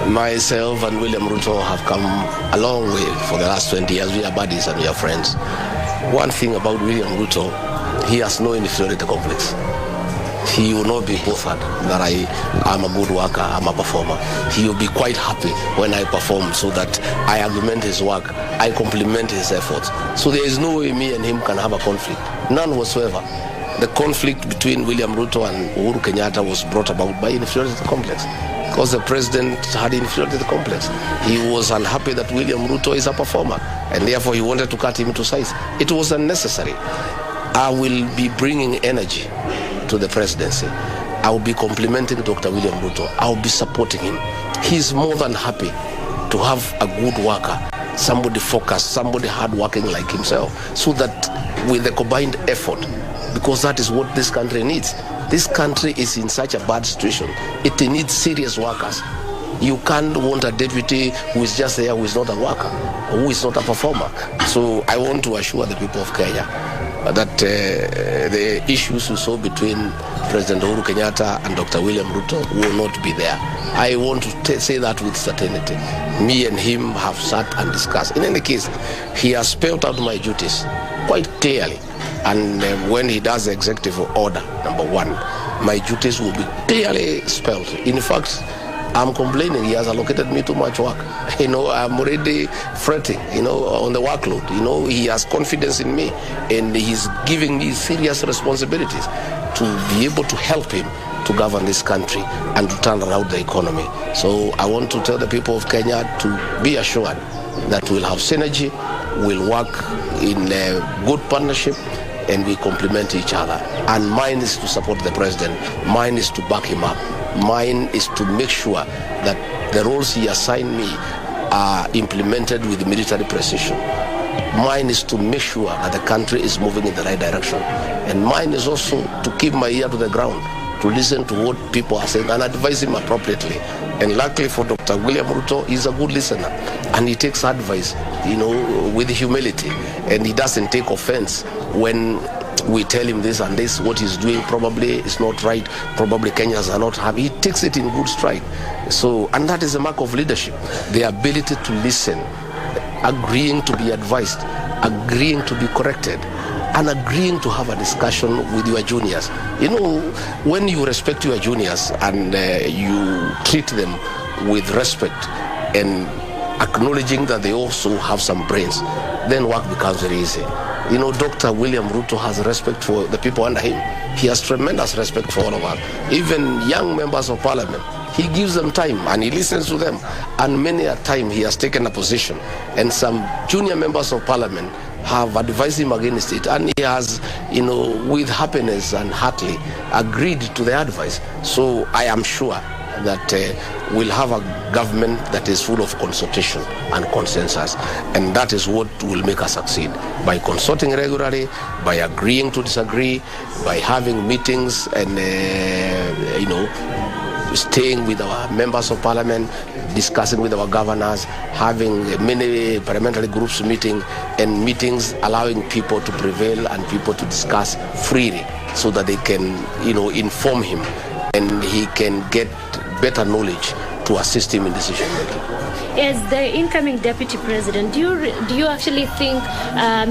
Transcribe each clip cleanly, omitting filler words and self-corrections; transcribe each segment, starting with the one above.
Myself and William Ruto have come a long way for the last 20 years. We are buddies and we are friends. One thing about William Ruto, he has no inferiority complex. He will not be bothered that I am a good worker, I'm a performer. He will be quite happy when I perform so that I augment his work, I complement his efforts. So there is no way me and him can have a conflict, none whatsoever. The conflict between William Ruto and Uhuru Kenyatta was brought about by inferiority complex, because the president had inferiority complex. He was unhappy that William Ruto is a performer, and therefore he wanted to cut him to size. It was unnecessary. I will be bringing energy to the presidency. I will be complimenting Dr. William Ruto. I will be supporting him. He's more than happy to have a good worker, somebody focused, somebody hardworking like himself, so that with the combined effort, because that is what this country needs. This country is in such a bad situation. It needs serious workers. You can't want a deputy who is just there, who is not a worker, who is not a performer. So I want to assure the people of Kenya that the issues we saw between President Uhuru Kenyatta and Dr. William Ruto will not be there. I want to say that with certainty. Me and him have sat and discussed. In any case, he has spelled out my duties quite clearly. And when he does the executive order, number 1, my duties will be clearly spelled. In fact, I'm complaining he has allocated me too much work. I'm already fretting, on the workload. He has confidence in me, and he's giving me serious responsibilities to be able to help him to govern this country and to turn around the economy. So I want to tell the people of Kenya to be assured that we'll have synergy, we'll work in a good partnership, and we complement each other. And mine is to support the president. Mine is to back him up. Mine is to make sure that the roles he assigned me are implemented with military precision. Mine is to make sure that the country is moving in the right direction. And mine is also to keep my ear to the ground, to listen to what people are saying and advise him appropriately. And luckily for Dr. William Ruto, he's a good listener, and he takes advice, with humility, and he doesn't take offense when we tell him this and this, what he's doing probably is not right, probably Kenyans are not happy. He takes it in good stride. So, and that is a mark of leadership, the ability to listen, agreeing to be advised, agreeing to be corrected, and agreeing to have a discussion with your juniors. When you respect your juniors and you treat them with respect and acknowledging that they also have some brains, then work becomes very easy. Dr. William Ruto has respect for the people under him. He has tremendous respect for all of us. Even young members of parliament, he gives them time and he listens to them. And many a time he has taken a position, and some junior members of parliament have advised him against it, and he has, with happiness and heartily agreed to the advice. So I am sure that we'll have a government that is full of consultation and consensus, and that is what will make us succeed, by consulting regularly, by agreeing to disagree, by having meetings and staying with our members of parliament, discussing with our governors, having many parliamentary groups meeting, and meetings allowing people to prevail and people to discuss freely so that they can, inform him and he can get better knowledge to assist him in decision making. As the incoming deputy president, do you actually think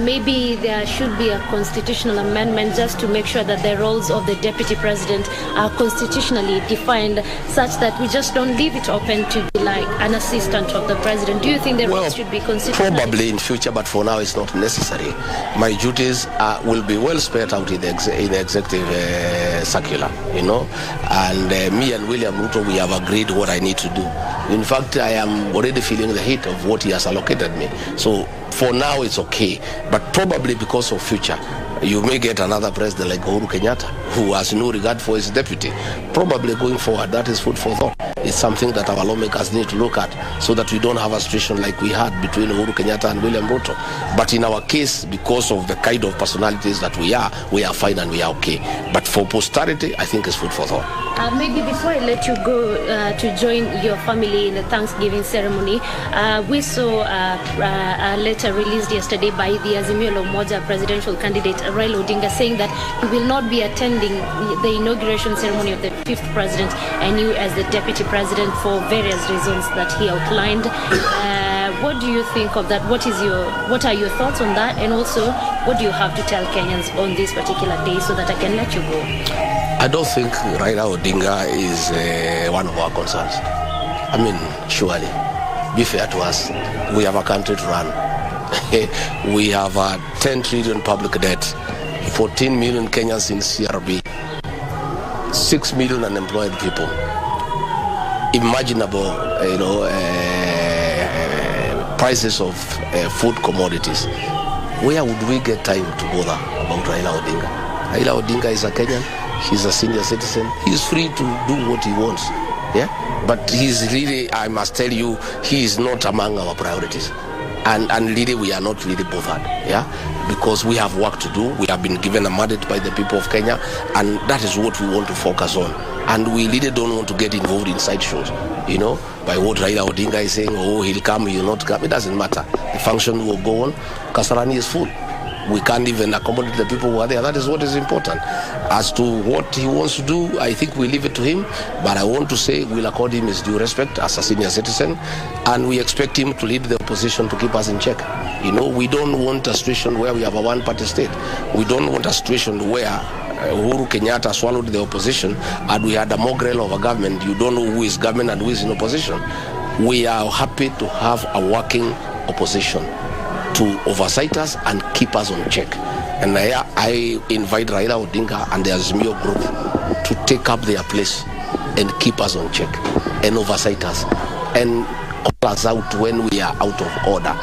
maybe there should be a constitutional amendment just to make sure that the roles of the deputy president are constitutionally defined, such that we just don't leave it open to be like an assistant of the president? Do you think the roles should be constitutional? Probably in future, but for now it's not necessary. My duties will be well spelled out in the executive circular, and me and William Ruto, we have agreed what I need to do. In fact, I am already feeling the heat of what he has allocated me. So for now it's okay, but probably because of future, you may get another president like Uhuru Kenyatta, who has no regard for his deputy. Probably going forward, that is food for thought. It's something that our lawmakers need to look at, so that we don't have a situation like we had between Uhuru Kenyatta and William Ruto. But in our case, because of the kind of personalities that we are fine and we are okay. But for posterity, I think it's food for thought. Maybe before I let you go to join your family in the Thanksgiving ceremony, we saw a letter letter released yesterday by the Azimio la Umoja presidential candidate Raila Odinga, saying that he will not be attending the inauguration ceremony of the 5th president and you as the deputy president for various reasons that he outlined. What do you think of that? What are your thoughts on that? And also, what do you have to tell Kenyans on this particular day so that I can let you go? I don't think Raila Odinga is one of our concerns. I mean, surely, be fair to us. We have a country to run. We have a 10 trillion public debt, 14 million Kenyans in CRB, 6 million unemployed people. Imaginable, prices of food commodities. Where would we get time to bother about Raila Odinga? Raila Odinga is a Kenyan. He's a senior citizen. He's free to do what he wants. Yeah, but he's really, I must tell you, he is not among our priorities. And really, we are not really bothered. Yeah, because we have work to do. We have been given a mandate by the people of Kenya, and that is what we want to focus on. And we really don't want to get involved in sideshows, by what Raila Odinga is saying, oh, he'll come, he'll not come. It doesn't matter. The function will go on. Kasarani is full. We can't even accommodate the people who are there. That is what is important. As to what he wants to do, I think we leave it to him. But I want to say we'll accord him his due respect as a senior citizen, and we expect him to lead the opposition to keep us in check. We don't want a situation where we have a one-party state. We don't want a situation where Uhuru Kenyatta swallowed the opposition and we had a mongrel of a government. You don't know who is government and who is in opposition. We are happy to have a working opposition to oversight us and keep us on check. And I invite Raila Odinga and the Azimio group to take up their place and keep us on check and oversight us and call us out when we are out of order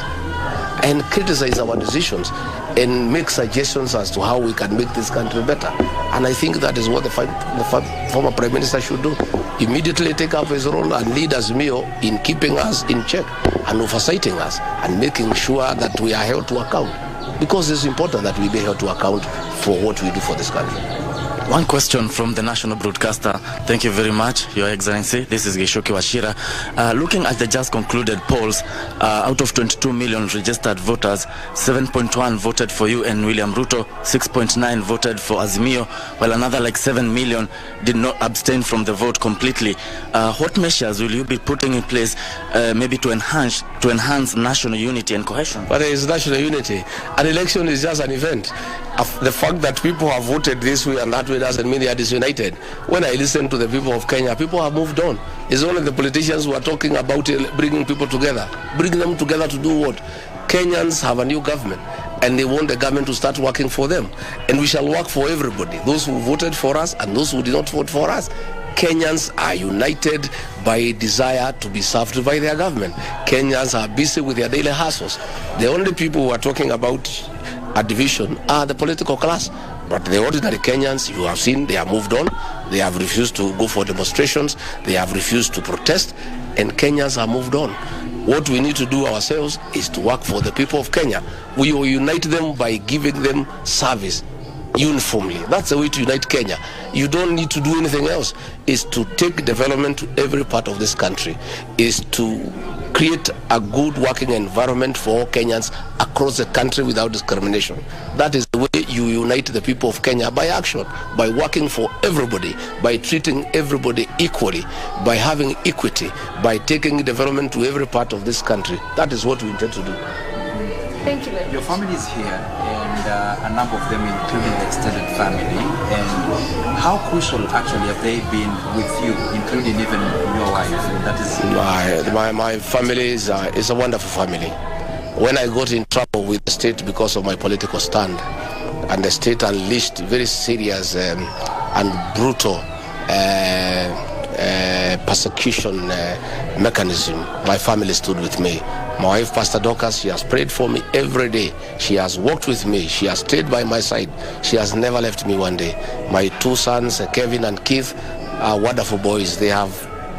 and criticize our decisions and make suggestions as to how we can make this country better. And I think that is what the former Prime Minister should do. Immediately take up his role and lead Azimio in keeping us in check and oversighting us and making sure that we are held to account. Because it's important that we be held to account for what we do for this country. One question from the national broadcaster. Thank you very much, Your Excellency. This is Gishoki Wachira. Looking at the just concluded polls, out of 22 million registered voters, 7.1 voted for you and William Ruto, 6.9 voted for Azimio, while another 7 million did not abstain from the vote completely. What measures will you be putting in place maybe to enhance national unity and cohesion? But there is national unity. An election is just an event. The fact that people have voted this way and that way doesn't mean they are disunited. When I listen to the people of Kenya, people have moved on. It's only the politicians who are talking about bringing people together. Bring them together to do what? Kenyans have a new government and they want the government to start working for them. And we shall work for everybody. Those who voted for us and those who did not vote for us. Kenyans are united by a desire to be served by their government. Kenyans are busy with their daily hustles. The only people who are talking about a division are the political class. But the ordinary Kenyans, you have seen, they have moved on. They have refused to go for demonstrations. They have refused to protest. And Kenyans have moved on. What we need to do ourselves is to work for the people of Kenya. We will unite them by giving them service uniformly. That's the way to unite Kenya. You don't need to do anything else. Is to take development to every part of this country. Is to create a good working environment for all Kenyans across the country without discrimination. That is the way you unite the people of Kenya, by action, by working for everybody, by treating everybody equally, by having equity, by taking development to every part of this country. That is what we intend to do. Thank you very much. Your family is here, and a number of them, including the extended family. And how crucial actually have they been with you, including even your wife? That is my family is a wonderful family. When I got in trouble with the state because of my political stand, and the state unleashed very serious and brutal persecution mechanism, my family stood with me. My wife, Pastor Dorcas, she has prayed for me every day. She has walked with me. She has stayed by my side. She has never left me one day. My two sons, Kevin and Keith, are wonderful boys. They have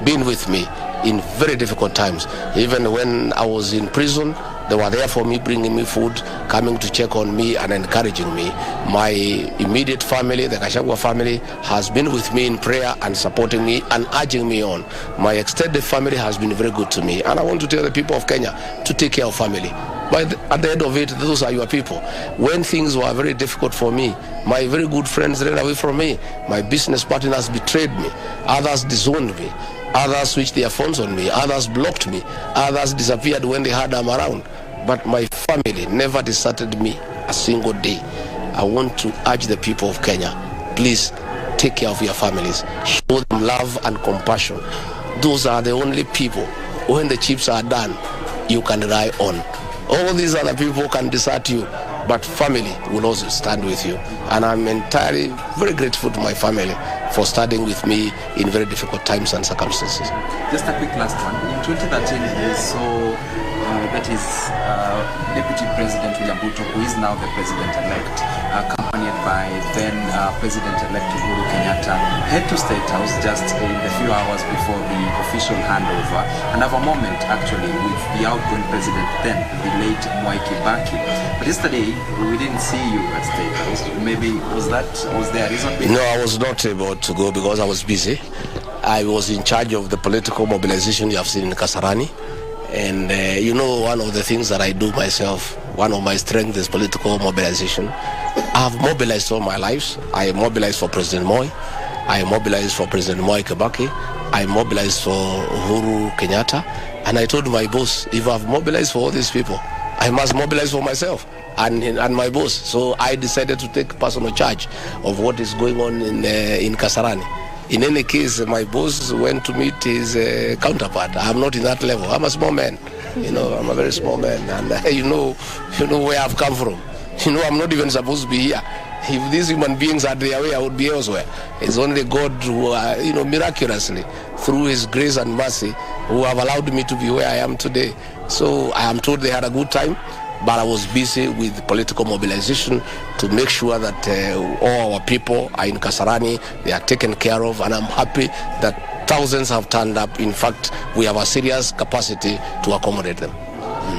been with me in very difficult times. Even when I was in prison, they were there for me, bringing me food, coming to check on me and encouraging me. My immediate family, the Gachagua family, has been with me in prayer and supporting me and urging me on. My extended family has been very good to me. And I want to tell the people of Kenya to take care of family. But at the end of it, those are your people. When things were very difficult for me, my very good friends ran away from me. My business partners betrayed me. Others disowned me. Others switched their phones on me. Others blocked me. Others disappeared when they had them around. But my family never deserted me a single day. I want to urge the people of Kenya, please take care of your families. Show them love and compassion. Those are the only people, when the chips are done, you can rely on. All these other people can desert you, but family will also stand with you. And I'm entirely very grateful to my family for standing with me in very difficult times and circumstances. Just a quick last one. In 2013, we saw that is Deputy President William Ruto, who is now the President-elect, accompanied by then President-elect Uhuru Kenyatta, head to State House just in the few hours before the official handover, and have a moment actually with the outgoing president then, the late Mwai Kibaki. But yesterday we didn't see you at State House. Maybe was there a reason behind? No, I was not able to go because I was busy. I was in charge of the political mobilization you have seen in Kasarani. And one of the things that I do myself, one of my strengths is political mobilization. I have mobilized all my life. I mobilized for President Moi. I mobilized for President Mwai Kibaki. I mobilized for Uhuru Kenyatta. And I told my boss, if I've mobilized for all these people, I must mobilize for myself and my boss. So I decided to take personal charge of what is going on in Kasarani. In any case, my boss went to meet his counterpart. I'm not in that level. I'm a small man. I'm a very small man. And you know where I've come from. I'm not even supposed to be here. If these human beings are their way, I would be elsewhere. It's only God who, miraculously, through His grace and mercy, who have allowed me to be where I am today. So I am told they had a good time, but I was busy with political mobilization to make sure that all our people are in Kasarani, they are taken care of, and I'm happy that thousands have turned up. In fact, we have a serious capacity to accommodate them.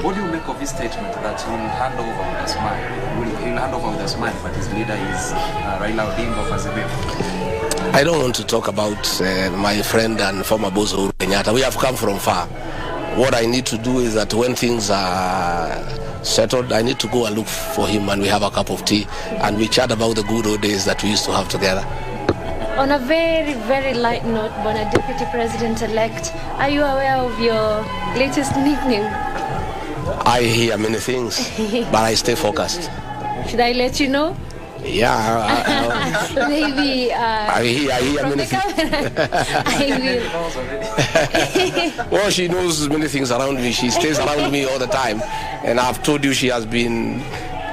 What do you make of his statement that he will hand over with a smile? He'll hand over with a smile, but his leader is Raila Odinga of Azimio? I don't want to talk about my friend and former boss Uhuru Kenyatta. We have come from far. What I need to do is that when things are settled, I need to go and look for him and we have a cup of tea and we chat about the good old days that we used to have together. On a very, very light note, Bona Deputy President-elect, are you aware of your latest nickname? I hear many things, but I stay focused. Should I let you know? Yeah. Maybe. I hear many things. I will. Well, she knows many things around me. She stays around me all the time. And I've told you she has been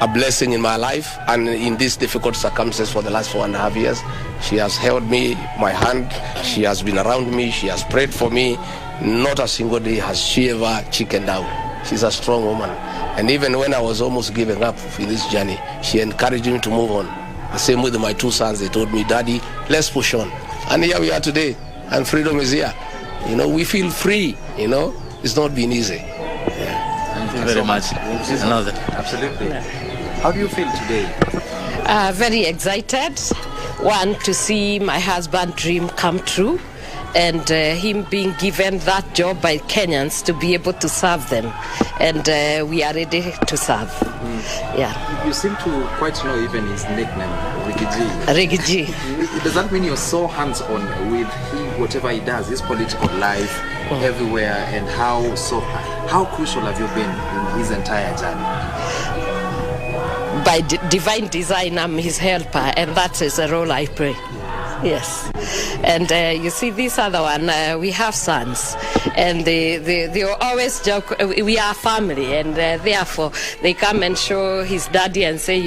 a blessing in my life. And in these difficult circumstances for the last 4.5 years, she has held me, my hand. She has been around me. She has prayed for me. Not a single day has she ever chickened out. She's a strong woman. And even when I was almost giving up with this journey, she encouraged me to move on. The same with my two sons. They told me, Daddy, let's push on. And here we are today. And freedom is here. We feel free. It's not been easy. Yeah. Thank you very much. Absolutely. Yeah. How do you feel today? Very excited. One, to see my husband's dream come true. And him being given that job by Kenyans to be able to serve them. And we are ready to serve. Yeah. You seem to quite know even his nickname, Riggy G. Does that mean you're so hands-on with him, whatever he does, his political life, everywhere, and how crucial have you been in his entire journey? By divine design, I'm his helper, and that is a role I play. Yes. And you see this other one, we have sons, and they always joke, we are family, and therefore they come and show his daddy and say,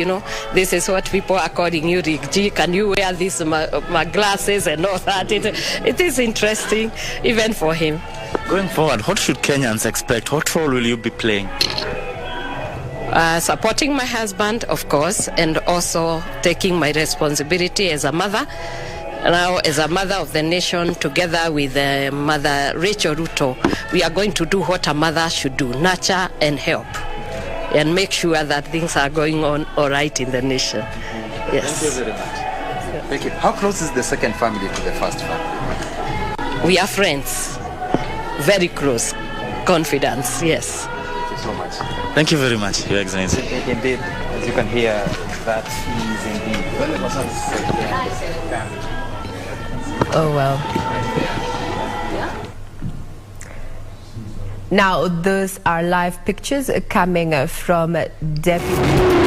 this is what people are calling you, Rick G, can you wear these my glasses and all that. It is interesting even for him. Going forward, what should Kenyans expect? What role will you be playing? Supporting my husband, of course, and also taking my responsibility as a mother. Now, as a mother of the nation, together with Mother Rachel Ruto, we are going to do what a mother should do, nurture and help, and make sure that things are going on all right in the nation. Yes. Thank you very much. Thank you. How close is the second family to the first family? We are friends. Very close. Confidence, yes. so much. Thank you very much, Your Excellency. Indeed, as you can hear, that is indeed. Oh, well. Now, those are live pictures coming from Deputy.